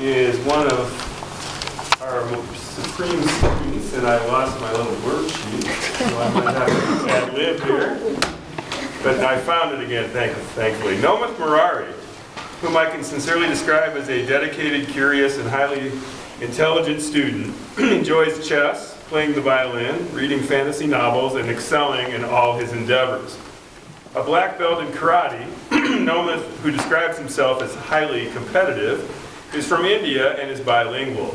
is one of our supreme students, and I lost my little worksheet, so I might have to ad-lib here. But I found it again, thankfully. Nomith Merari, whom I can sincerely describe as a dedicated, curious, and highly intelligent student, enjoys chess, playing the violin, reading fantasy novels, and excelling in all his endeavors. A black belt in karate, Nomith, who describes himself as highly competitive, is from India and is bilingual.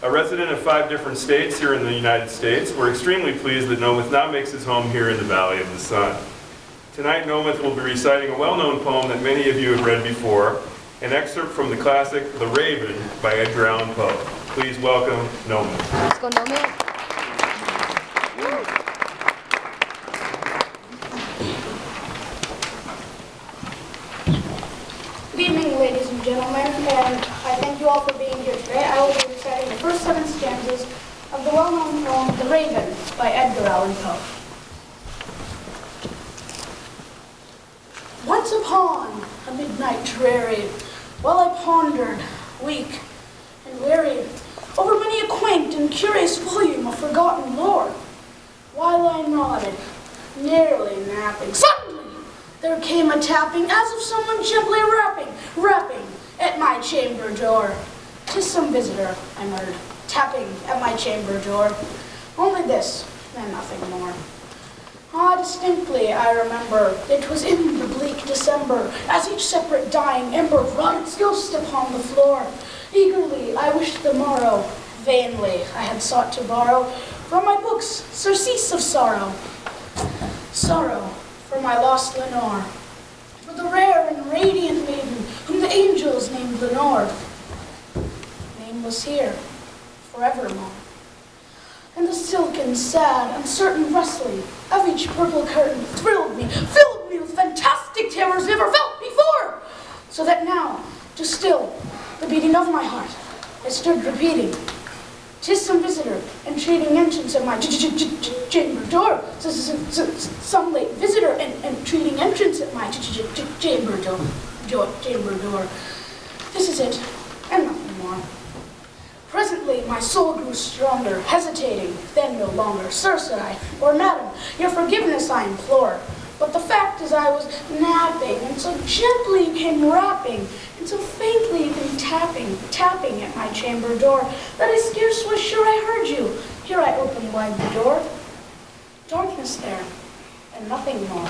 A resident of 5 different states here in the United States, we're extremely pleased that Nomith now makes his home here in the Valley of the Sun. Tonight, Nomith will be reciting a well-known poem that many of you have read before, an excerpt from the classic The Raven by Edgar Allan Poe. Please welcome Nomith. Let's go, Nomith. Good evening, ladies and gentlemen, and I thank you all for being here today. I will be reciting the first 7 stanzas of the well-known poem The Raven by Edgar Allan Poe. Once upon a midnight dreary, while I pondered, weak and weary, over many a quaint and curious volume of forgotten lore, while I nodded, nearly napping, suddenly there came a tapping, as of someone gently rapping at my chamber door. "'Tis some visitor," I murmured, tapping at my chamber door. Only this, and nothing more. Ah, distinctly I remember, it was in the bleak December, as each separate dying ember wrought its ghost upon the floor. Eagerly I wished the morrow, vainly I had sought to borrow from my books surcease of sorrow. Sorrow for my lost Lenore, for the rare and radiant maiden whom the angels named Lenore. Nameless here, forevermore. And the silken, sad, uncertain rustling of each purple curtain thrilled me, filled me with fantastic terrors never felt before, so that now, to still the beating of my heart, I stood repeating, "'Tis some visitor entreating entrance at my chamber door. Some late visitor entreating entrance at my chamber door. This is it, and nothing more." Presently my soul grew stronger, hesitating, then no longer. "Sir," said I, "or madam, your forgiveness I implore. But the fact is I was napping, and so gently you came rapping, and so faintly you came tapping at my chamber door, that I scarce was sure I heard you. Here I opened wide the door. Darkness there, and nothing more.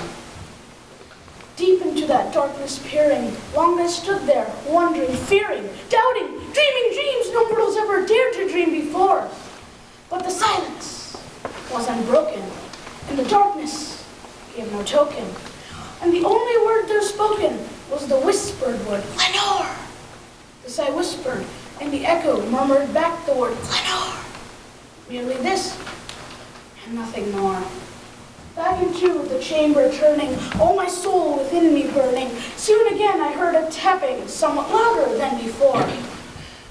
Deep into that darkness peering, long I stood there, wondering, fearing, doubting, dreaming dreams no mortals ever dared to dream before. But the silence was unbroken, and the darkness gave no token, and the only word there spoken was the whispered word, "Lenore." This I whispered, and the echo murmured back the word, "Lenore." Merely this, and nothing more. Back into the chamber turning, all my soul within me burning, soon again I heard a tapping, somewhat louder than before.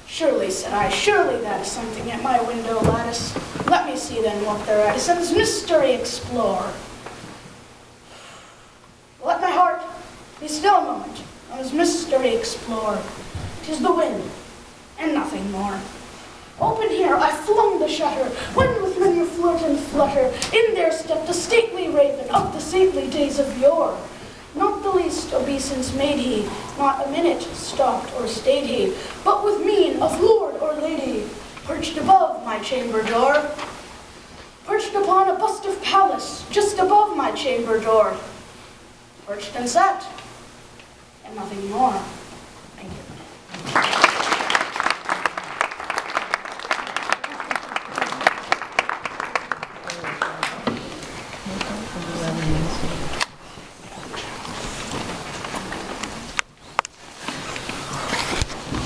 "Surely," said I, "surely that is something at my window lattice. Let me see then what thereat is, and this mystery explore." Let my heart be still a moment, and this mystery explore. 'Tis the wind, and nothing more. Open here, I flung the shutter, when with many flirt and flutter, in there stepped a stately raven of the saintly days of yore. Not the least obeisance made he, not a minute stopped or stayed he, but with mien of lord or lady, perched above my chamber door. Perched upon a bust of Pallas, just above my chamber door. Perched and sat, and nothing more. Thank you.